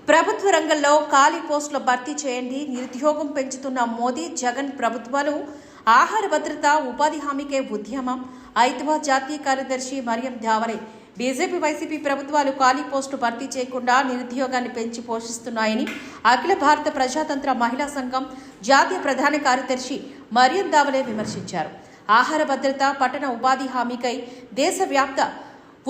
ప్రభుత్వ రంగంలో ఖాళీ పోస్టుల భర్తీ చేయండి. నిరుద్యోగం పెంచుతున్న మోదీ జగన్ ప్రభుత్వాలు ఆహార భద్రత ఉపాధి హామీకే ఉద్యమం. ఐదవ జాతీయ కార్యదర్శి మరియం ధావరే బీజేపీ వైసీపీ ప్రభుత్వాలు ఖాళీ పోస్టు భర్తీ చేయకుండా నిరుద్యోగాన్ని పెంచి పోషిస్తున్నాయని అఖిల భారత ప్రజాతంత్ర మహిళా సంఘం జాతీయ ప్రధాన కార్యదర్శి మరియం ధావరే విమర్శించారు. ఆహార భద్రత పట్టణ ఉపాధి హామీకై దేశవ్యాప్త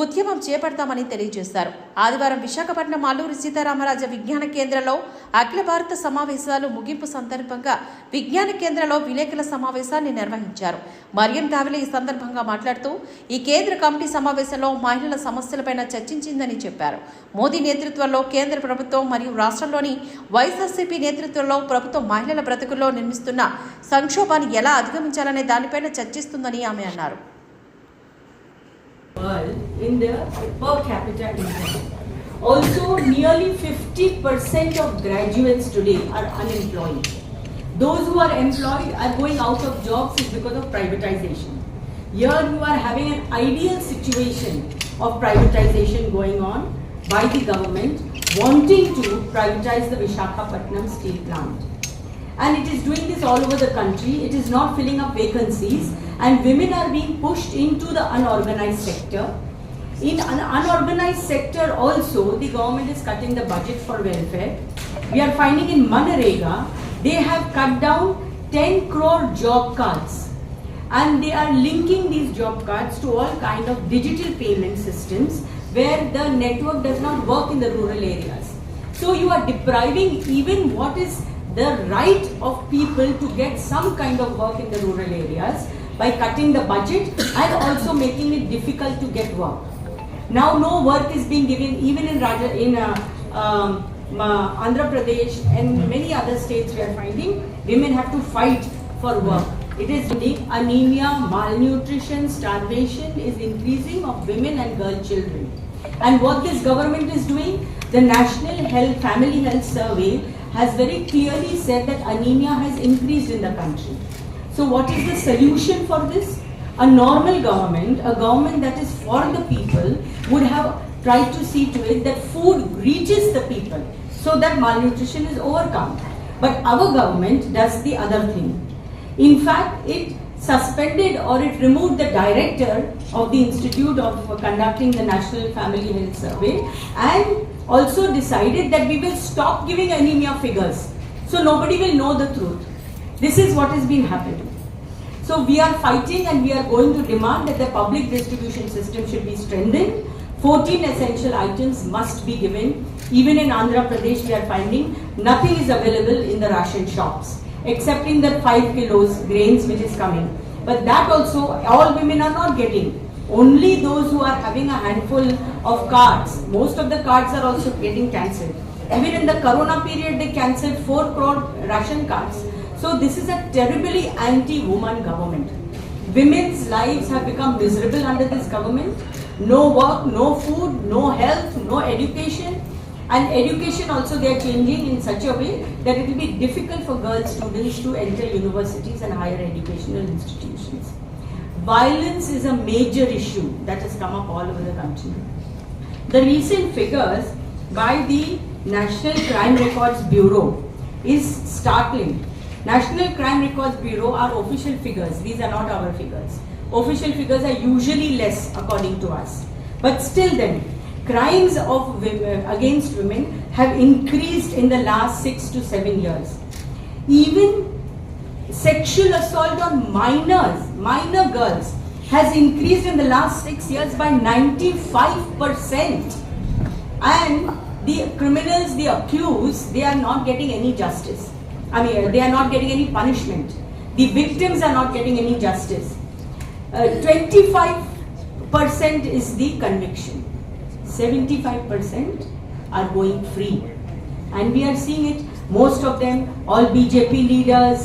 ఉద్యమం చేపడతామని తెలియజేశారు. ఆదివారం విశాఖపట్నం అల్లూరి సీతారామరాజు విజ్ఞాన కేంద్రంలో అఖిల భారత సమావేశాలు ముగింపు సందర్భంగా విజ్ఞాన కేంద్రంలో విలేకరుల సమావేశాన్ని నిర్వహించారు. మరియం ధావరే ఈ సందర్భంగా మాట్లాడుతూ ఈ కేంద్ర కమిటీ సమావేశంలో మహిళల సమస్యలపై చర్చించిందని చెప్పారు. మోదీ నేతృత్వంలో కేంద్ర ప్రభుత్వం మరియు రాష్ట్రంలోని వైఎస్ఆర్సీపీ నేతృత్వంలో ప్రభుత్వం మహిళల బ్రతుకుల్లో నిర్మిస్తున్న సంక్షోభాన్ని ఎలా అధిగమించాలనే దానిపైన చర్చిస్తుందని ఆమె అన్నారు. In the per capita income. Also, nearly 50% of graduates today are unemployed. Those who are employed are going out of jobs is because of privatization. Here you are having an ideal situation of privatization going on by the government wanting to privatize the Visakhapatnam steel plant. And it is doing this all over the country. It is not filling up vacancies and women are being pushed into the unorganized sector. In an unorganized sector also, the government is cutting the budget for welfare. We are finding in Manarega, they have cut down 10 crore job cards and they are linking these job cards to all kind of digital payment systems where the network does not work in the rural areas. So you are depriving even what is the right of people to get some kind of work in the rural areas by cutting the budget and also making it difficult to get work. Now no work is being given even in Andhra Pradesh and many other states. We are finding women have to fight for work. It is anemia, malnutrition, starvation is increasing of women and girl children. And what this government is doing, the National Family Health Survey has very clearly said that anemia has increased in the country. So what is the solution for this? A normal government, a government that is for the people, would have tried to see to it that food reaches the people so that malnutrition is overcome. But our government does the other thing. In fact, it suspended or it removed the director of the Institute of conducting the National Family Health Survey and also decided that we will stop giving anemia figures. So nobody will know the truth. This is what has been happening. So we are fighting and we are going to demand that the public distribution system should be strengthened. 14 essential items must be given. Even in Andhra Pradesh we are finding nothing is available in the ration shops excepting that 5 kilos grains which is coming. But that also all women are not getting. Only those who are having a handful of cards. Most of the cards are also getting cancelled. Even in the Corona period they cancelled 4 crore ration cards. So this is a terribly anti-woman government. Women's lives have become miserable under this government. No work, no food, no health, no education. And education also they are changing in such a way that it will be difficult for girl students to enter universities and higher educational institutions. Violence is a major issue that has come up all over the country. The recent figures by the National Crime Records Bureau is startling. National Crime Records Bureau are official figures. These are not our figures. Official figures are usually less according to us. But still then, crimes of against women have increased in the last 6 to 7 years. Even sexual assault on minor girls has increased in the last 6 years by 95%. And the criminals, the accused, they are not getting any justice. They are not getting any punishment. The victims are not getting any justice. 25% is the conviction. 75% are going free. And we are seeing it, most of them, all BJP leaders,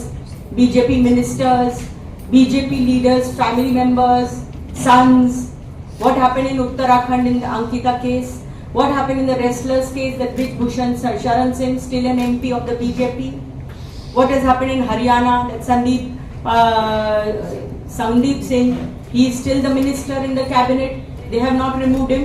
BJP ministers, BJP leaders, family members, sons. What happened in Uttarakhand in the Ankita case? What happened in the wrestlers case, that Brij Bhushan Sharan Singh, still an MP of the BJP? What has happened in Haryana, that Sandeep Singh, he is still the minister in the cabinet. They have not removed him.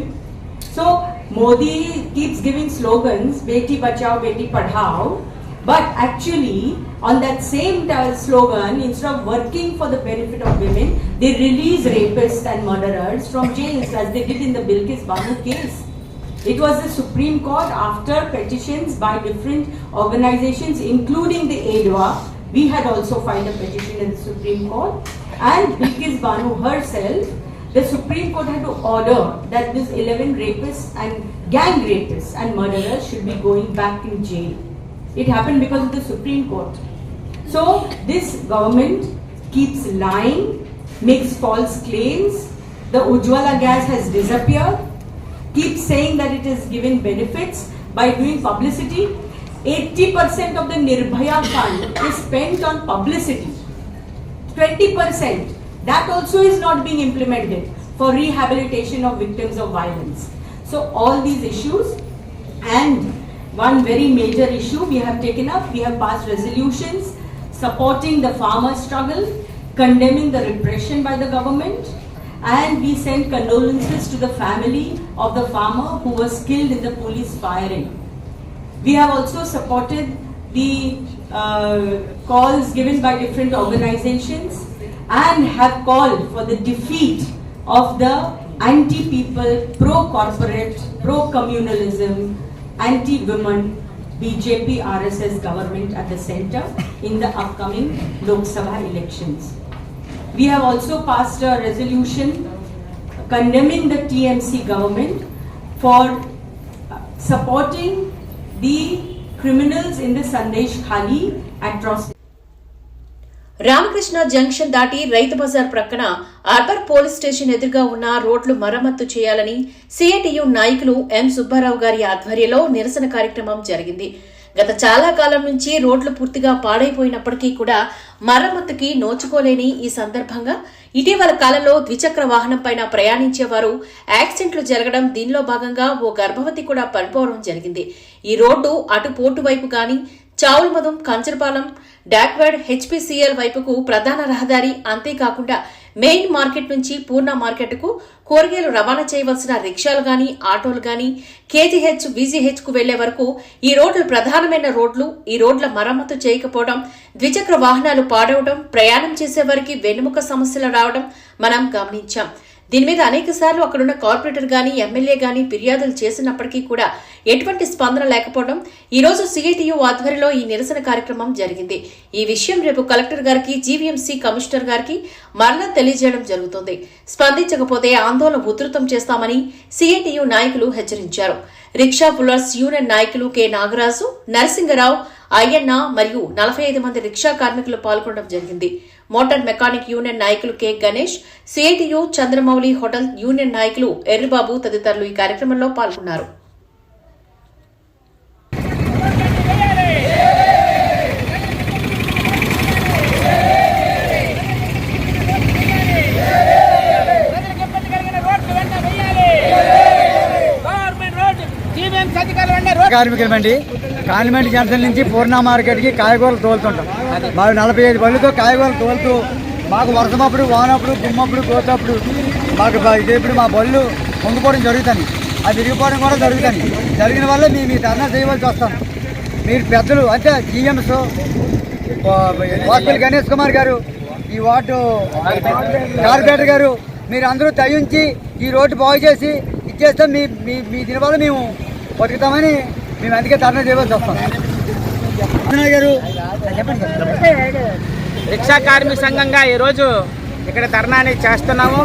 So Modi keeps giving slogans, Beti Bachao, Beti Padhao, but actually on that same slogan, instead of working for the benefit of women, they release rapists and murderers from jails as they did in the Bilkis Banu case. It was the Supreme Court, after petitions by different organizations including the ADWA, we had also filed a petition in the Supreme Court, and Bilkis Banu herself, the Supreme Court had to order that these 11 rapists and gang rapists and murderers should be going back in jail. It happened because of the Supreme Court. So this government keeps lying, makes false claims. The Ujjwala gas has disappeared, keeps saying that it is giving benefits by doing publicity. 80% of the Nirbhaya fund is spent on publicity. 20%. That also is not being implemented for rehabilitation of victims of violence. So all these issues, and one very major issue we have taken up, we have passed resolutions supporting the farmer struggle, condemning the repression by the government, and we sent condolences to the family of the farmer who was killed in the police firing. We have also supported the calls given by different organizations and have called for the defeat of the anti-people, pro-corporate, pro-communalism, anti-women BJP RSS government at the center in the upcoming Lok Sabha elections. We have also passed a resolution condemning the TMC government for supporting the criminals in the Sandesh Khali atrocity. Ramakrishna junction దాటి రైతు బజార్ ప్రక్కన urban police station ఎదురుగా ఉన్న రోడ్లు మరమ్మతు చేయాలని CITU నాయకులు ఎం సుబ్బారావు గారి ఆధ్వర్యంలో నిరసన కార్యక్రమం జరిగింది. గత చాలా కాలం నుంచి రోడ్లు పూర్తిగా పాడైపోయినప్పటికీ కూడా మరమ్మతుకి నోచుకోలేని ఈ సందర్భంగా ఇటీవల కాలంలో ద్విచక్ర వాహనం పైన ప్రయాణించేవారు యాక్సిడెంట్లు జరగడం, దీనిలో భాగంగా ఓ గర్భవతి కూడా పడిపోవడం జరిగింది. ఈ రోడ్డు అటు పోటు వైపు గాని చావులమదం, కంచరపాలెం, డాక్వర్డ్, హెచ్పీసీఎల్ వైపుకు ప్రధాన రహదారి, అంతేకాకుండా మెయిన్ మార్కెట్ నుంచి పూర్ణ మార్కెట్కు కూరగాయలు రవాణా చేయవలసిన రిక్షాలు గాని, ఆటోలు గాని, కేజీహెచ్, వీజీహెచ్ కు వెళ్లే వరకు ఈ రోడ్లు ప్రధానమైన రోడ్లు. ఈ రోడ్ల మరమ్మతు చేయకపోవడం, ద్విచక్ర వాహనాలు పాడవడం, ప్రయాణం చేసేవారికి వెన్నుముక సమస్యలు రావడం మనం గమనించాం. దీని మీద అనేకసార్లు అక్కడున్న కార్పొరేటర్ గాని, ఎమ్మెల్యే గాని ఫిర్యాదులు చేసినప్పటికీ కూడా ఎటువంటి స్పందన లేకపోవడం, ఈ రోజు సిఐటియు ఆధ్వర్యంలో ఈ నిరసన కార్యక్రమం జరిగింది. ఈ విషయం రేపు కలెక్టర్ గారికి, జీవీఎంసీ కమిషనర్ గారికి మరలా తెలియజేయడం జరుగుతుంది. స్పందించకపోతే ఆందోళన ఉధృతం చేస్తామని సిఐటియు నాయకులు హెచ్చరించారు. రిక్షా పుల్లర్స్ యూనియన్ నాయకులు కె నాగరాజు, నరసింగరావు, అయ్యన్న మరియు 45 మంది రిక్షా కార్మికులు పాల్గొనడం జరిగింది. మోటార్ మెకానిక్ యూనియన్ నాయకులు K Ganesh, CITU, Chandramouli hotel union నాయకులు ఎర్రిబాబు తదితరులు ఈ కార్యక్రమంలో పాల్గొన్నారు. కార్మికులమండి. కాన్వెంట్ జంక్షన్ నుంచి పూర్ణ మార్కెట్కి కాయగూరలు తోలుతుంటాం. మాకు 45 బళ్ళుతో కాయగూరలు తోలుతూ మాకు వర్షమప్పుడు, వానప్పుడు, గుమ్మప్పుడు, కోతప్పుడు మాకు ఇప్పుడు మా బళ్ళు పొంగిపోవడం జరుగుతుంది. అది విరిగిపోవడం కూడా జరుగుతుంది. జరిగిన వల్ల మేము ఈ ధర్నా చేయవలసి వస్తాం. మీరు పెద్దలు అంటే జీఎంస్ వాసుపల్లి గణేష్ కుమార్ గారు, ఈ వార్డు కార్పొరేటర్ గారు, మీరు అందరూ దయించి ఈ రోడ్డు బాగు చేసి ఇచ్చేస్తాం. మీ దీనివల్ల మేము బతుకుతామని మేము అందుకే ధర్నా చేయవలసి వస్తాం. గారు రిక్షా కార్మిక సంఘంగా ఈరోజు ఇక్కడ ధర్నా అనేది చేస్తున్నాము.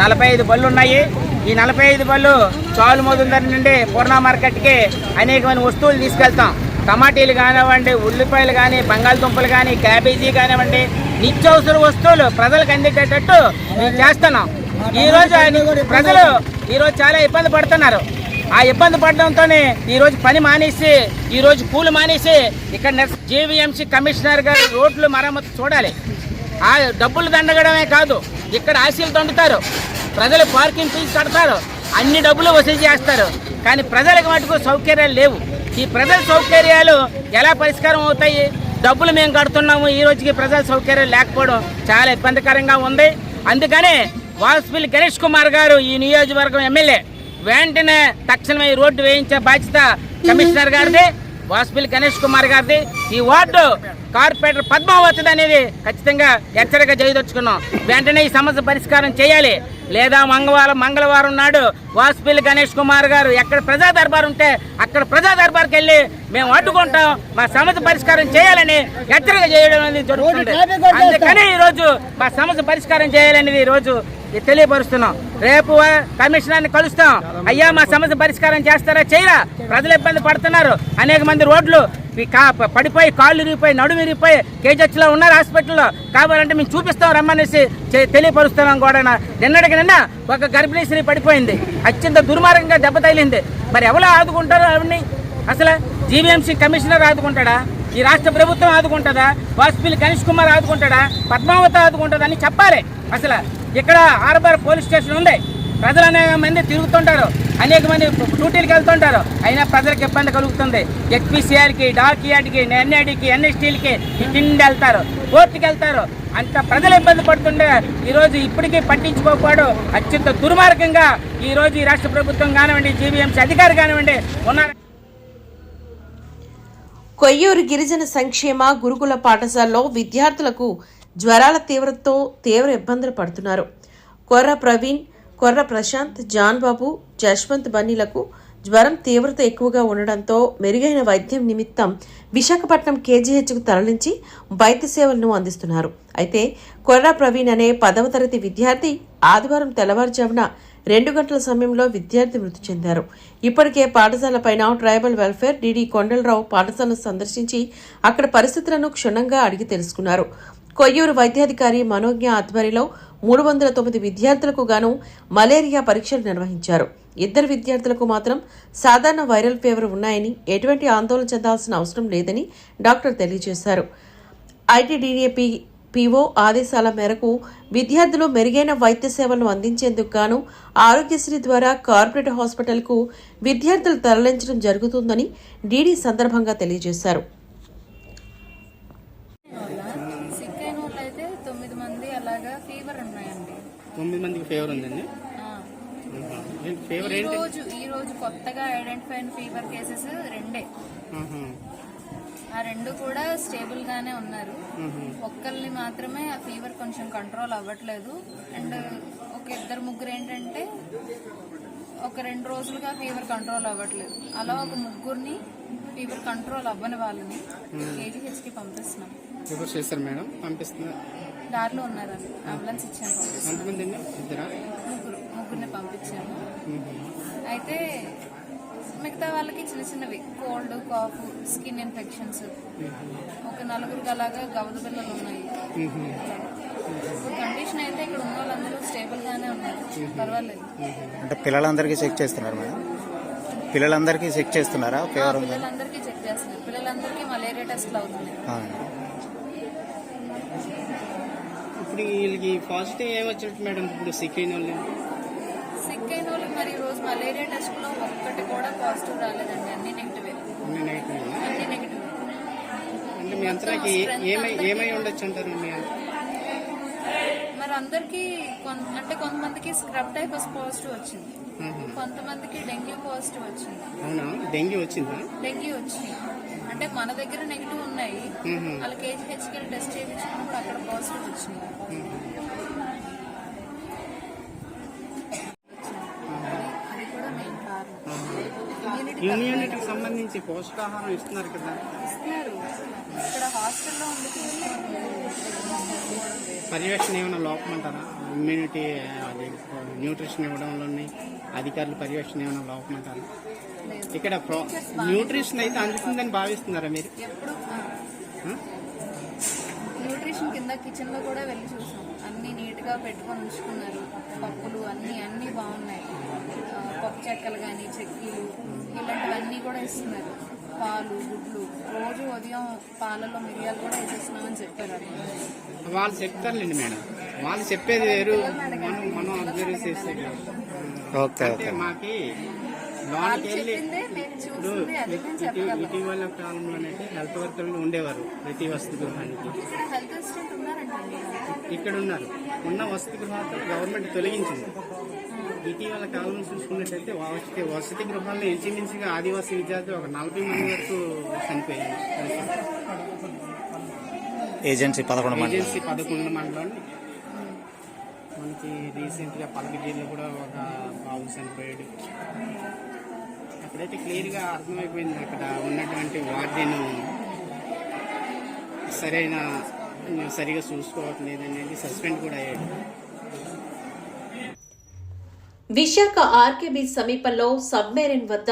45 బళ్ళు ఉన్నాయి. ఈ 45 బళ్ళు చాలుమోదుందరి నుండి పూర్ణ మార్కెట్కి అనేకమైన వస్తువులు తీసుకెళ్తాం. టమాటీలు కానివ్వండి, ఉల్లిపాయలు కానీ, బంగాళదుంపలు కానీ, క్యాబేజీ కానివ్వండి, నిత్యావసర వస్తువులు ప్రజలకు అందేటట్టు మేము చేస్తున్నాం. ప్రజలు ఈరోజు చాలా ఇబ్బంది పడుతున్నారు. ఆ ఇబ్బంది పడడంతోనే ఈరోజు పని మానేసి, ఈరోజు కూలి మానేసి ఇక్కడ జీవీఎంసీ కమిషనర్ గారు రోడ్లు మరమ్మతు చూడాలి. ఆ డబ్బులు దండగడమే కాదు, ఇక్కడ ఆశీలు దండుతారు, ప్రజలు పార్కింగ్ ఫీజు కడతారు, అన్ని డబ్బులు వసూలు చేస్తారు. కానీ ప్రజలకు మటుకు సౌకర్యాలు లేవు. ఈ ప్రజల సౌకర్యాలు ఎలా పరిష్కారం అవుతాయి? డబ్బులు మేము కడుతున్నాము, ఈ రోజుకి ప్రజల సౌకర్యాలు లేకపోవడం చాలా ఇబ్బందికరంగా ఉంది. అందుకనే వాసుపల్లి గణేష్ కుమార్ గారు, ఈ నియోజకవర్గం ఎమ్మెల్యే, వెంటనే తక్షణమే ఈ రోడ్డు వేయించే బాధ్యత కమిషనర్ గారిది, వాసుపల్లి గణేష్ కుమార్ గారిది. ఈ వార్డు కార్పొరేటర్ పద్మావతి అనేది ఖచ్చితంగా హెచ్చరిక చేయదలుచుకున్నాం. వెంటనే ఈ సమస్య పరిష్కారం చేయాలి. లేదా మంగళవారం నాడు వాసుపల్లి గణేష్ కుమార్ గారు ఎక్కడ ప్రజా దర్బార్ ఉంటే అక్కడ ప్రజా దర్బార్కి వెళ్ళి మేము అడ్డుకుంటాం, మా సమస్య పరిష్కారం చేయాలని హెచ్చరిక చేయడం అనేది జరుగుతుంది. అందుకని ఈరోజు మా సమస్య పరిష్కారం చేయాలనేది ఈరోజు తెలియపరుస్తున్నాం. రేపు కమిషనర్ని కలుస్తాం. అయ్యా మా సమస్య పరిష్కారం చేస్తారా, చేయరా, ప్రజలు ఇబ్బంది పడుతున్నారు, అనేక మంది రోడ్లు పడిపోయి కాళ్ళు విరిగిపోయి నడుము విరిగిపోయి కేజెచ్లో ఉన్నారు హాస్పిటల్లో, కావాలంటే మేము చూపిస్తాం రమ్మనేసి తెలియపరుస్తున్నాం కూడా. నిన్నటికి నిన్న ఒక గర్భిణీ స్త్రీ పడిపోయింది, అత్యంత దుర్మార్గంగా దెబ్బ తగిలింది. మరి ఎవరు ఆదుకుంటారు అవన్నీ? అసలు జీవీఎంసీ కమిషనర్ ఆదుకుంటాడా? ఈ రాష్ట్ర ప్రభుత్వం ఆదుకుంటుందా? వాసుపల్లి గణేష్ కుమార్ ఆదుకుంటాడా? పద్మావతి ఆదుకుంటుందా అని చెప్పాలి. అసలు ఇక్కడ ఆర్బర్ పోలీస్ స్టేషన్ ఉంది, ప్రజలు అనేక మంది తిరుగుతుంటారు, అనేక మంది డ్యూటీలకు వెళ్తుంటారు, అయినా ప్రజలకు ఇబ్బంది కలుగుతుంది. హెచ్పిసిఆర్కి, డాక్యార్డ్కి, ఎన్ఐడికి, ఎన్ఎస్టీలకి కింద వెళ్తారు, కోర్టుకి వెళ్తారు. అంత ప్రజలు ఇబ్బంది పడుతుంటే ఈరోజు ఇప్పటికీ పట్టించుకోకపోవడం అత్యంత దుర్మార్గంగా ఈరోజు ఈ రాష్ట్ర ప్రభుత్వం కానివ్వండి, జీవీఎంసీ అధికారి కానివ్వండి ఉన్నారు. కొయ్యూరు గిరిజన సంక్షేమ గురుకుల పాఠశాలలో విద్యార్థులకు జ్వరాల తీవ్రతతో తీవ్ర ఇబ్బందులు పడుతున్నారు. కొర్ర ప్రవీణ్, కొర్ర ప్రశాంత్, జాన్ బాబు, జశ్వంత్ బన్నీలకు జ్వరం తీవ్రత ఎక్కువగా ఉండడంతో మెరుగైన వైద్యం నిమిత్తం విశాఖపట్నం కేజీహెచ్కు తరలించి వైద్య సేవలను అందిస్తున్నారు. అయితే కొర్ర ప్రవీణ్ అనే 10వ తరగతి విద్యార్థి ఆదివారం తెల్లవారుజామున 2 గంటల సమయంలో విద్యార్థి మృతి చెందారు. ఇప్పటికే పాఠశాలపైన ట్రైబల్ వెల్ఫేర్ డీడీ కొండలరావు పాఠశాలను సందర్శించి అక్కడ పరిస్థితులను క్షుణ్ణంగా అడిగి తెలుసుకున్నారు. కొయ్యూరు వైద్యాధికారి మనోజ్ఞ ఆధ్వర్యంలో 309 విద్యార్థులకు గాను మలేరియా పరీక్షలు నిర్వహించారు. 2 విద్యార్థులకు మాత్రం సాధారణ వైరల్ ఫీవర్ ఉన్నాయని, ఎటువంటి ఆందోళన చెందాల్సిన అవసరం లేదని డాక్టర్ తెలియజేశారు. ఐటీడీఏపీ పీఓ ఆదేశాల మేరకు విద్యార్థులు మెరుగైన వైద్య సేవలను అందించేందుకు గాను ఆరోగ్యశ్రీ ద్వారా కార్పొరేట్ హాస్పిటల్కు విద్యార్థులు తరలించడం జరుగుతుందని డీడీ సందర్భంగా తెలియజేశారు. 9 మందికి ఫీవర్ ఉందండి. ఫీవర్ ఈ రోజు కొత్తగా ఐడెంటిఫై అయిన ఫీవర్ కేసెస్ 2. ఆ 2 కూడా స్టేబుల్ గానే ఉన్నారు. ఒక్కరిని మాత్రమే ఆ ఫీవర్ కొంచెం కంట్రోల్ అవ్వట్లేదు. అండ్ ఒక 2-3 ఏంటంటే ఒక 2 రోజులుగా ఫీవర్ కంట్రోల్ అవ్వట్లేదు. అలా ఒక 3 ఫీవర్ కంట్రోల్ అవ్వని వాళ్ళని కేజీహెచ్కి పంపిస్తున్నాం. చేస్తారు మేడం, పంపిస్తున్నారు. దారిలో ఉన్నారండి, అంబులెన్స్ ఇచ్చాను. ముగ్గురిని పంపించాము. అయితే మిగతా వాళ్ళకి చిన్నవి కోల్డ్, కాఫ్, స్కిన్ ఇన్ఫెక్షన్స్, ఒక 4 అలాగా గవద బిళ్ళలు ఉన్నాయి. కండిషన్ అయితే ఇక్కడ ఉన్న వాళ్ళందరూ స్టేబుల్ గానే ఉన్నారు, పర్వాలేదు. అంటే పిల్లలందరికీ చెక్ చేస్తున్నారు మేడం? పిల్లలందరికీ చెక్ చేస్తున్నారా? పిల్లలందరికీ చెక్ చేస్తున్నారు. పిల్లలందరికీ మలేరియా టెస్ట్లు అవుతున్నాయి. ఇప్పుడు వీళ్ళకి పాజిటివ్ ఏమొచ్చినట్టు మేడం? ఇప్పుడు సిక్ అయిన వాళ్ళకి మరి రోజు మలేరియా టెస్ట్ లో ఒక్కటి కూడా పాజిటివ్ రాలేదండి, అన్ని నెగిటివే. అంటే మీ అంతరాకి ఏమై ఉండొచ్చు అంటారు? మరి అందరికి అంటే కొంతమందికి స్క్రబ్ టైఫస్ పాజిటివ్ వచ్చింది, కొంతమందికి డెంగ్యూ పాజిటివ్ వచ్చింది. అవునా, డెంగ్యూ వచ్చిందా? డెంగ్యూ వచ్చింది. అంటే మన దగ్గర నెగిటివ్ ఉన్నాయి, వాళ్ళ కేజీహెచ్కి టెస్ట్ చేయించినప్పుడు అక్కడ పాజిటివ్ వచ్చింది. అది కూడా మెయిన్ కారణం. ఇమ్యూనిటీకి సంబంధించి పోషకాహారం ఇస్తున్నారు కదా? ఇస్తున్నారు. ఇక్కడ హాస్టల్లో పర్యవేక్షణ ఏమైనా లోపం అంటారా? ఇమ్యూనిటీ అది న్యూట్రిషన్ ఇవ్వడంలోని అధికారుల పర్యవేక్షణ ఏమైనా లోపం అంటారా? ఇక్కడ న్యూట్రిషన్ అయితే అందుతుందని భావిస్తున్నారా మీరు? ఎప్పుడు న్యూట్రిషన్ కింద కిచెన్ లో కూడా వెళ్ళి చూసాం, అన్ని నీట్ గా పెట్టుకొని ఉంచుకున్నారు. పప్పులు అన్ని బాగున్నాయి. పప్పు చెక్కలు కానీ, చెక్కీలు ఇలాంటివన్నీ కూడా ఇస్తున్నారు. పాలు, గుడ్లు, రోజు ఉదయం పాలలో మిరియాలు కూడా వేసేస్తున్నామని చెప్పారు. వాళ్ళు చెప్తారులేండి మేడం, వాళ్ళు చెప్పేది వేరు, మనం అబ్జర్వ్ చేసేది. మాకి లోనికి వెళ్ళి ఇటీవల కాలంలోనైతే హెల్త్ వర్కర్లు ఉండేవారు ప్రతి వసతి గృహానికి. ఇక్కడ ఉన్నారు. ఉన్న వసతి గృహాలు గవర్నమెంట్ తొలగించింది. ఇటీవల కాలంలో చూసుకున్నట్టయితే వసతి గృహాల్లో ఇంచుమించుగా ఆదివాసీ విద్యార్థులు ఒక 40 మంది వరకు చనిపోయారు. ఏజెన్సీ 11 మండలాన్ని మనకి రీసెంట్గా పలకజీలో కూడా ఒక బాబు చనిపోయాడు. అక్కడైతే క్లియర్గా అర్థమైపోయింది అక్కడ ఉన్నటువంటి వార్డెన్ సరిగా చూసుకోవట్లేదు అనేది సస్పెండ్ కూడా అయ్యాడు. విశాఖ ఆర్కే బీచ్ సమీపంలో సబ్మెరైన్ వద్ద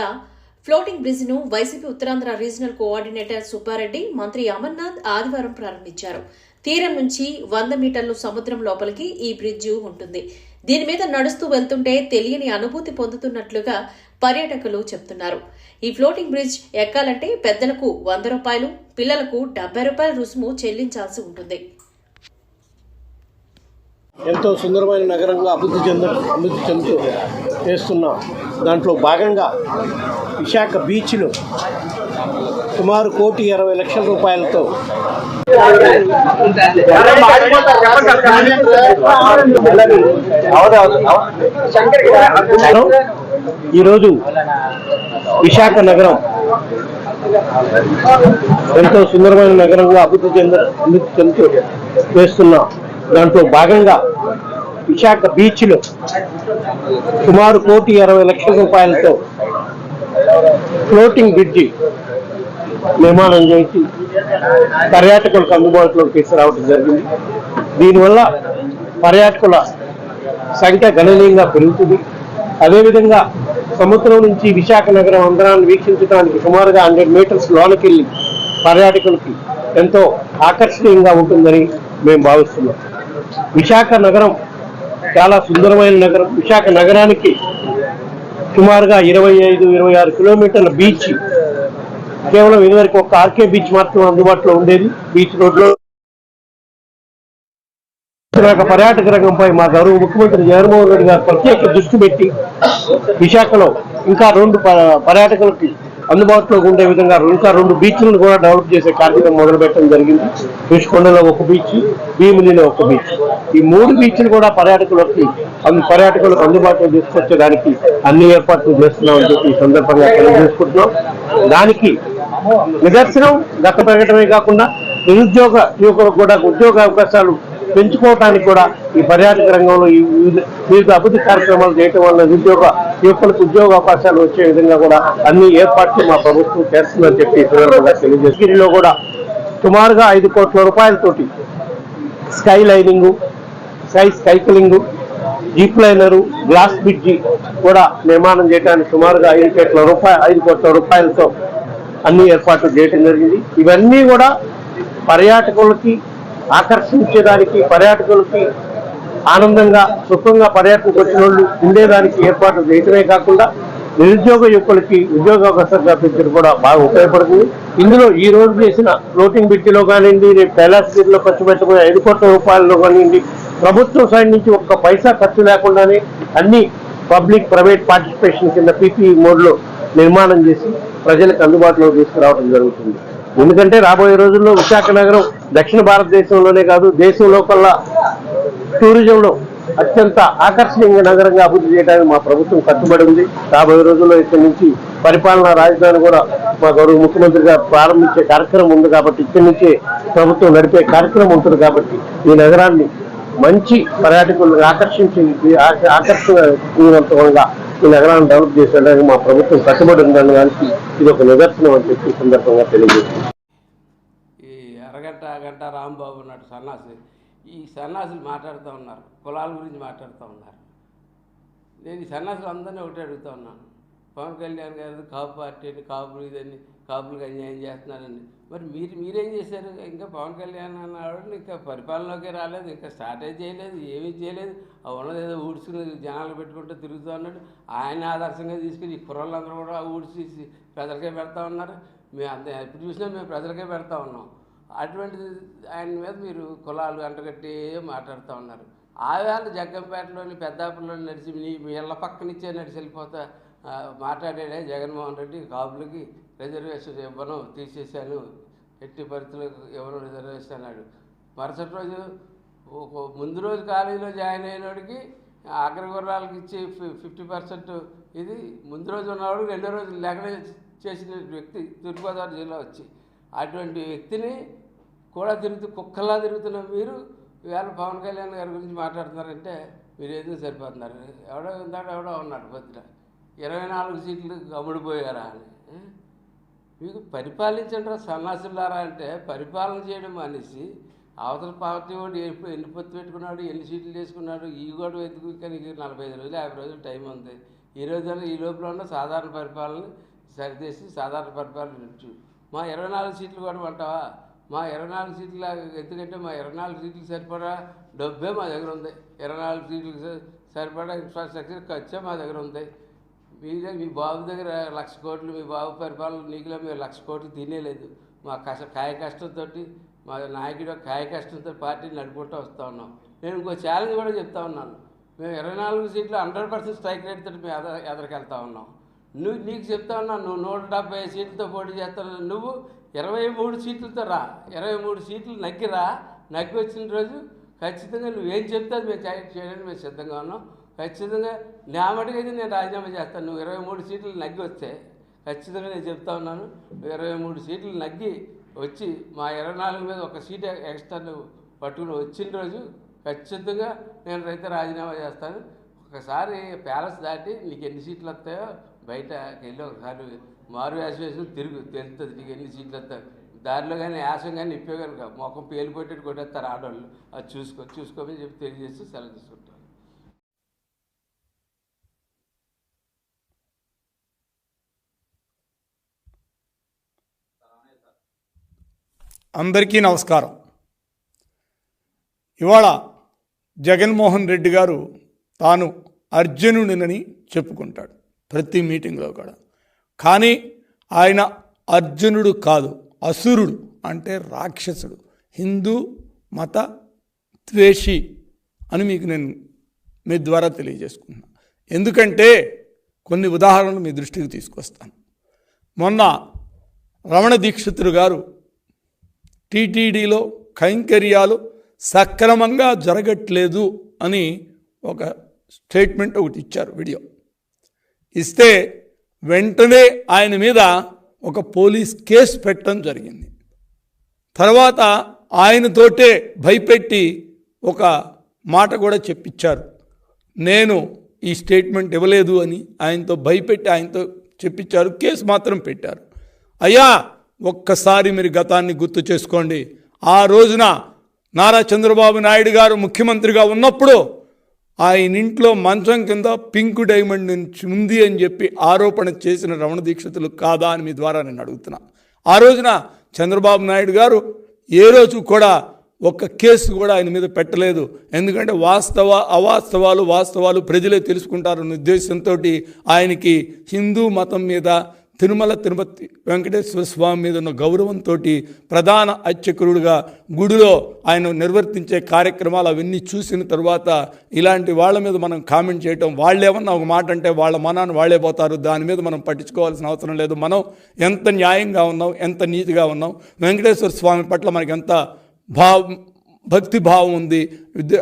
ఫ్లోటింగ్ బ్రిడ్జ్ ను వైసీపీ ఉత్తరాంధ్ర రీజనల్ కోఆర్డినేటర్ సుబ్బారెడ్డి, మంత్రి అమర్నాథ్ ఆదివారం ప్రారంభించారు. తీరం నుంచి 100 మీటర్లు సముద్రం లోపలికి ఈ బ్రిడ్జ్ ఉంటుంది. దీని మీద నడుస్తూ వెళ్తుంటే తెలియని అనుభూతి పొందుతున్నట్లుగా పర్యాటకులు చెప్తున్నారు. ఈ ఫ్లోటింగ్ బ్రిడ్జ్ ఎక్కాలంటే పెద్దలకు 100 రూపాయలు, పిల్లలకు 70 రూపాయల రుసుము చెల్లించాల్సి ఉంటుంది. ఎంతో సుందరమైన నగరంగా అభివృద్ధి చెందుతూ చేస్తున్నాం. దాంట్లో భాగంగా విశాఖ బీచ్లో సుమారు 1,20,00,000 రూపాయలతో ఈరోజు విశాఖ నగరం ఎంతో సుందరమైన నగరంగా అభివృద్ధి చెందుతూ చేస్తున్నాం. దాంట్లో భాగంగా విశాఖ బీచ్లో సుమారు 1,20,00,000 రూపాయలతో ఫ్లోటింగ్ బ్రిడ్జి నిర్మాణం చేసి పర్యాటకులకు అందుబాటులోకి తీసుకురావడం జరిగింది. దీనివల్ల పర్యాటకుల సంఖ్య గణనీయంగా పెరుగుతుంది. అదేవిధంగా సముద్రం నుంచి విశాఖ నగరం అందరాన్ని వీక్షించడానికి సుమారుగా 100 మీటర్స్ లోనకెళ్ళి పర్యాటకులకి ఎంతో ఆకర్షణీయంగా ఉంటుందని మేము భావిస్తున్నాం. విశాఖ నగరం చాలా సుందరమైన నగరం. విశాఖ నగరానికి సుమారుగా 25-26 కిలోమీటర్ల బీచ్, కేవలం ఇదివరకు ఒక ఆర్కే బీచ్ మాత్రం అందుబాటులో ఉండేది. బీచ్ రోడ్లో పర్యాటక రంగంపై మా గౌరవ ముఖ్యమంత్రి జగన్మోహన్ రెడ్డి గారు ప్రత్యేక దృష్టి పెట్టి విశాఖలో ఇంకా 2 పర్యాటకులకి అందుబాటులో ఉండే విధంగా ఇంకా 2 బీచ్లను కూడా డెవలప్ చేసే కార్యక్రమం మొదలుపెట్టడం జరిగింది. ఋషికొండలో ఒక బీచ్, భీమిలిలో ఒక బీచ్. ఈ 3 బీచ్లు కూడా పర్యాటకులకు అందుబాటులో తీసుకొచ్చేదానికి అన్ని ఏర్పాట్లు చేస్తున్నామని చెప్పి ఈ సందర్భంగా తెలియజేసుకుంటున్నాం. దానికి నిదర్శనం గత పెరగటమే కాకుండా నిరుద్యోగ యువకులకు కూడా ఉద్యోగ అవకాశాలు పెంచుకోవడానికి కూడా ఈ పర్యాటక రంగంలో వివిధ అభివృద్ధి కార్యక్రమాలు చేయటం వల్ల నిరుద్యోగ యువకులకు ఉద్యోగ అవకాశాలు వచ్చే విధంగా కూడా అన్ని ఏర్పాట్లు మా ప్రభుత్వం చేస్తుందని చెప్పి తెలియజేసిలో కూడా సుమారుగా 5 కోట్ల రూపాయలతోటి sky lining, cycling, zip liner, glass bridge కూడా నిర్మాణం చేయడానికి సుమారుగా 5 కోట్ల రూపాయలతో అన్ని ఏర్పాట్లు చేయడం జరిగింది. ఇవన్నీ కూడా పర్యాటకులకి ఆకర్షించేదానికి, పర్యాటకులకి ఆనందంగా సుఖంగా పర్యాటనకు వచ్చిన వాళ్ళు ఉండేదానికి ఏర్పాట్లు చేయటమే కాకుండా నిరుద్యోగ యువకులకి ఉద్యోగ అవకాశాలు కల్పించడం కూడా బాగా ఉపయోగపడుతుంది. ఇందులో ఈ రోజు చేసిన ఫ్లోటింగ్ బ్రిడ్జిలో కానివ్వండి, రేపు కైలాసగిరిలో ఖర్చు పెట్టబోయే 5 కోట్ల రూపాయలలో కానివ్వండి, ప్రభుత్వం సైడ్ నుంచి ఒక్క పైసా ఖర్చు లేకుండానే అన్ని పబ్లిక్ ప్రైవేట్ పార్టిసిపేషన్ కింద పీపీఈ మోడ్లో నిర్మాణం చేసి ప్రజలకు అందుబాటులో తీసుకురావడం జరుగుతుంది. ఎందుకంటే రాబోయే రోజుల్లో విశాఖ నగరం దక్షిణ భారతదేశంలోనే కాదు దేశంలో కల్లా టూరిజంలో అత్యంత ఆకర్షణీయ నగరంగా అభివృద్ధి చేయడానికి మా ప్రభుత్వం కట్టుబడి ఉంది. రాబోయే రోజుల్లో ఇక్కడి నుంచి పరిపాలనా రాజధాని కూడా మా గౌరవ ముఖ్యమంత్రి గారు ప్రారంభించే కార్యక్రమం ఉంది కాబట్టి ఇక్కడి నుంచే ప్రభుత్వం నడిపే కార్యక్రమం ఉంటుంది కాబట్టి ఈ నగరాన్ని మంచి పర్యాటకులను ఆకర్షణీయవంతంగా ఈ నగరాన్ని డెవలప్ చేసేయడానికి మా ప్రభుత్వం కట్టుబడి ఉందని దానికి ఇది ఒక నిదర్శనం అని చెప్పి సందర్భంగా తెలియజేస్తుంది. ఈ గంట రాంబాబు ఉన్నాడు సన్నాసి. ఈ సన్నాసులు మాట్లాడుతూ ఉన్నారు, కులాల గురించి మాట్లాడుతూ ఉన్నారు. నేను ఈ సన్నాసులు అందరినీ ఒకటి అడుగుతూ ఉన్నాను. పవన్ కళ్యాణ్ గారు కాపు పార్టీని, కాపులు ఇదని కాపులకు అన్యాయం చేస్తున్నారని. మరి మీరేం చేశారు? ఇంకా పవన్ కళ్యాణ్ అన్నాడు ఇంకా పరిపాలనలోకి రాలేదు, ఇంకా స్టార్టేజ్ చేయలేదు, ఏమీ చేయలేదు. ఆ ఉన్నది ఏదో ఊడ్చుకుని జనాలు పెట్టుకుంటూ తిరుగుతూ ఉన్నాడు. ఆయన ఆదర్శంగా తీసుకుని ఈ కుర్రలందరూ కూడా ఊడ్చి ప్రజలకే పెడతా ఉన్నారు. మేము అంత ఎప్పుడు చూసినా మేము ప్రజలకే పెడతా ఉన్నాం. అటువంటిది ఆయన మీద మీరు కులాలు అంటగట్టి మాట్లాడుతూ ఉన్నారు. ఆవేళ జగ్గంపేటలోని పెద్దాపురంలో నడిచి మీ ఇళ్ళ పక్కనిచ్చే నడిచి వెళ్ళిపోతా మాట్లాడాడే జగన్మోహన్ రెడ్డి కాపులకి రిజర్వేషన్ ఇవ్వను, తీసేశాను, ఎట్టి పరిస్థితులకు ఎవరు రిజర్వేషన్ అన్నాడు. మరుసటి రోజు ముందు రోజు కాలేజీలో జాయిన్ అయినోడికి అగ్రగుర్రాలకు ఇచ్చి 50% ఇది ముందు రోజు ఉన్నవాడు రెండో రోజు లేకనే చేసిన వ్యక్తి తూర్పుగోదావరి జిల్లా వచ్చి అటువంటి వ్యక్తిని కూడా కుక్కలా తిరుగుతున్న మీరు ఇవాళ పవన్ కళ్యాణ్ గారి గురించి మాట్లాడుతున్నారంటే మీరు ఎందుకు సరిపోతున్నారు? ఎవడో ఉన్నాడు పొద్దున 24 సీట్లు అమ్ముడిపోయారా అని. మీకు పరిపాలించండి సన్నాసులారా అంటే పరిపాలన చేయడం అనేసి అవతల పార్టీ వాడు ఎన్ని పొత్తు పెట్టుకున్నాడు, ఎన్ని సీట్లు చేసుకున్నాడు, ఈ కూడా వెతుకు. కానీ 45 రోజులు 50 రోజులు టైం ఉంది. ఈ లోపల ఉన్న సాధారణ పరిపాలన సరిచేసి సాధారణ పరిపాలన ఇచ్చు. మా 24 సీట్లు కూడా అంటావా? మా 24 సీట్ల ఎందుకంటే మా 24 సీట్లకు సరిపడా డబ్బే మా దగ్గర ఉంది. 24 సీట్లకు సరిపడా ఇన్ఫ్రాస్ట్రక్చర్ ఖర్చే మా దగ్గర ఉంది. మీ బాబు దగ్గర 1,00,000 కోట్లు, మీ బాబు పరిపాలన నీకులో మేము 1,00,000 కోట్లు తినేలేదు. మా కాయ కష్టంతో మా నాయకుడు కాయ కష్టంతో పార్టీని నడుపుకుంటూ వస్తూ ఉన్నాం. నేను ఇంకో ఛాలెంజ్ కూడా చెప్తా ఉన్నాను. మేము 24 సీట్లు 100% స్ట్రైక్ రేట్ తోటి మేము ఎదరికెళ్తా ఉన్నాం. నీకు చెప్తా ఉన్నాను, నువ్వు 170 సీట్లతో పోటీ చేస్తాను. నువ్వు 23 సీట్లతో రా, 23 సీట్లు నగ్గి వచ్చిన రోజు ఖచ్చితంగా నువ్వేం చెప్తే అది మేము చేయడానికి మేము సిద్ధంగా ఉన్నాం. ఖచ్చితంగా నా మటుకైతే నేను రాజీనామా చేస్తాను. నువ్వు 23 సీట్లు నగ్గి వస్తే ఖచ్చితంగా నేను చెప్తా ఉన్నాను. 23 సీట్లు నగ్గి వచ్చి మా 24 మీద ఒక సీట్ ఎక్స్ట్రా నువ్వు పట్టుకుని వచ్చిన రోజు ఖచ్చితంగా నేను అయితే రాజీనామా చేస్తాను. ఒకసారి ప్యాలెస్ దాటి నీకు ఎన్ని సీట్లు వస్తాయో బయటకి వెళ్ళి ఒకసారి మారు యాసం వేసి తెలుస్తుంది నీకు ఎన్ని సీట్లు వస్తాయి. దారిలో కానీ యాసం కానీ ఇప్పే కనుక మొఖం పేలు కొట్టేట్టు కొట్టేస్తారు ఆడవాళ్ళు. అది చూసుకోమని చెప్పి తెలియజేసి సెలవు తీసుకుంటాను. అందరికీ నమస్కారం. ఇవాళ జగన్మోహన్ రెడ్డి గారు తాను అర్జునుడినని చెప్పుకుంటాడు ప్రతి మీటింగ్లో కూడా. కానీ ఆయన అర్జునుడు కాదు, అసురుడు, అంటే రాక్షసుడు, హిందూ మత ద్వేషి అని మీకు నేను మీ ద్వారా తెలియజేసుకున్నాను. ఎందుకంటే కొన్ని ఉదాహరణలు మీ దృష్టికి తీసుకొస్తాను. మొన్న రమణ దీక్షితులు గారు టీటీడీలో కైంకర్యాలు సక్రమంగా జరగట్లేదు అని ఒక స్టేట్మెంట్ ఒకటి ఇచ్చారు, వీడియో ఇస్తే వెంటనే ఆయన మీద ఒక పోలీస్ కేసు పెట్టడం జరిగింది. తర్వాత ఆయనతోటే భయపెట్టి ఒక మాట కూడా చెప్పించారు. నేను ఈ స్టేట్మెంట్ ఇవ్వలేదు అని ఆయనతో భయపెట్టి ఆయనతో చెప్పించారు. కేసు మాత్రం పెట్టారు. అయ్యా ఒక్కసారి మీరు గతాన్ని గుర్తు చేసుకోండి. ఆ రోజున నారా చంద్రబాబు నాయుడు గారు ముఖ్యమంత్రిగా ఉన్నప్పుడు ఆయన ఇంట్లో మంచం కింద పింక్ డైమండ్ ఉంది అని చెప్పి ఆరోపణ చేసిన రమణ దీక్షితులు కాదా అని మీ ద్వారా నేను అడుగుతున్నా. ఆ రోజున చంద్రబాబు నాయుడు గారు ఏ రోజు కూడా ఒక్క కేసు కూడా ఆయన మీద పెట్టలేదు. ఎందుకంటే వాస్తవాలు ప్రజలే తెలుసుకుంటారన్న ఉద్దేశంతో ఆయనకి హిందూ మతం మీద, తిరుమల తిరుపతి వెంకటేశ్వర స్వామి మీద ఉన్న గౌరవంతో ప్రధాన అర్చకుడుగా గుడిలో ఆయన నిర్వర్తించే కార్యక్రమాలు అవన్నీ చూసిన తర్వాత ఇలాంటి వాళ్ళ మీద మనం కామెంట్ చేయటం, వాళ్ళేమన్నా ఒక మాట అంటే వాళ్ళ మనాన్ని వాళ్ళే పోతారు, దాని మీద మనం పట్టించుకోవాల్సిన అవసరం లేదు. మనం ఎంత న్యాయంగా ఉన్నాం, ఎంత నీతిగా ఉన్నాం, వెంకటేశ్వర స్వామి పట్ల మనకి ఎంత భక్తి భావం ఉంది,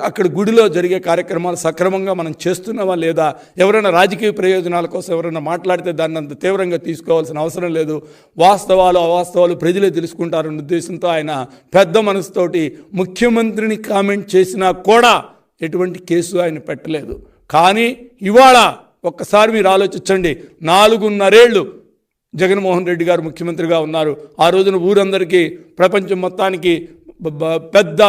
అక్కడ గుడిలో జరిగే కార్యక్రమాలు సక్రమంగా మనం చేస్తున్నామా లేదా, ఎవరైనా రాజకీయ ప్రయోజనాల కోసం ఎవరైనా మాట్లాడితే దాన్ని అంత తీవ్రంగా తీసుకోవాల్సిన అవసరం లేదు. అవాస్తవాలు ప్రజలే తెలుసుకుంటారన్న ఉద్దేశంతో ఆయన పెద్ద మనసుతోటి ముఖ్యమంత్రిని కామెంట్ చేసినా కూడా ఎటువంటి కేసు ఆయన పెట్టలేదు. కానీ ఇవాళ ఒక్కసారి మీరు ఆలోచించండి, 4.5 ఏళ్ళు జగన్మోహన్ రెడ్డి గారు ముఖ్యమంత్రిగా ఉన్నారు. ఆ రోజున ఊరందరికీ, ప్రపంచం మొత్తానికి పెద్ద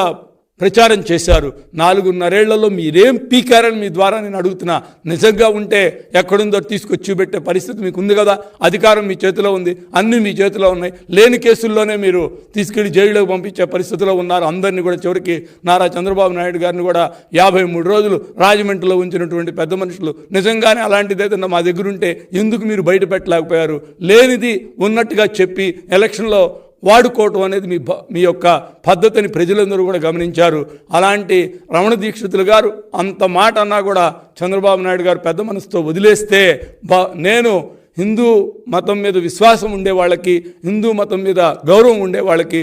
ప్రచారం చేశారు. 4.5 ఏళ్లలో మీరేం పీకారని మీ ద్వారా నేను అడుగుతున్నా. నిజంగా ఉంటే ఎక్కడుందో తీసుకొచ్చి చూపెట్టే పరిస్థితి మీకు ఉంది కదా. అధికారం మీ చేతిలో ఉంది, అన్నీ మీ చేతిలో ఉన్నాయి. లేని కేసుల్లోనే మీరు తీసుకెళ్లి జైలులోకి పంపించే పరిస్థితిలో ఉన్నారు. అందరినీ కూడా చివరికి నారా చంద్రబాబు నాయుడు గారిని కూడా 53 రోజులు రాజమండ్రిలో ఉంచినటువంటి పెద్ద మనుషులు. నిజంగానే అలాంటిదైతే మా దగ్గర ఉంటే ఎందుకు మీరు బయట పెట్టలేకపోయారు? లేనిది ఉన్నట్టుగా చెప్పి ఎలక్షన్లో వాడుకోవటం అనేది మీ యొక్క పద్ధతిని ప్రజలందరూ కూడా గమనించారు. అలాంటి రమణ దీక్షితులు గారు అంత మాట అన్నా కూడా చంద్రబాబు నాయుడు గారు పెద్ద మనసుతో వదిలేస్తే నేను హిందూ మతం మీద విశ్వాసం ఉండే వాళ్ళకి, హిందూ మతం మీద గౌరవం ఉండే వాళ్ళకి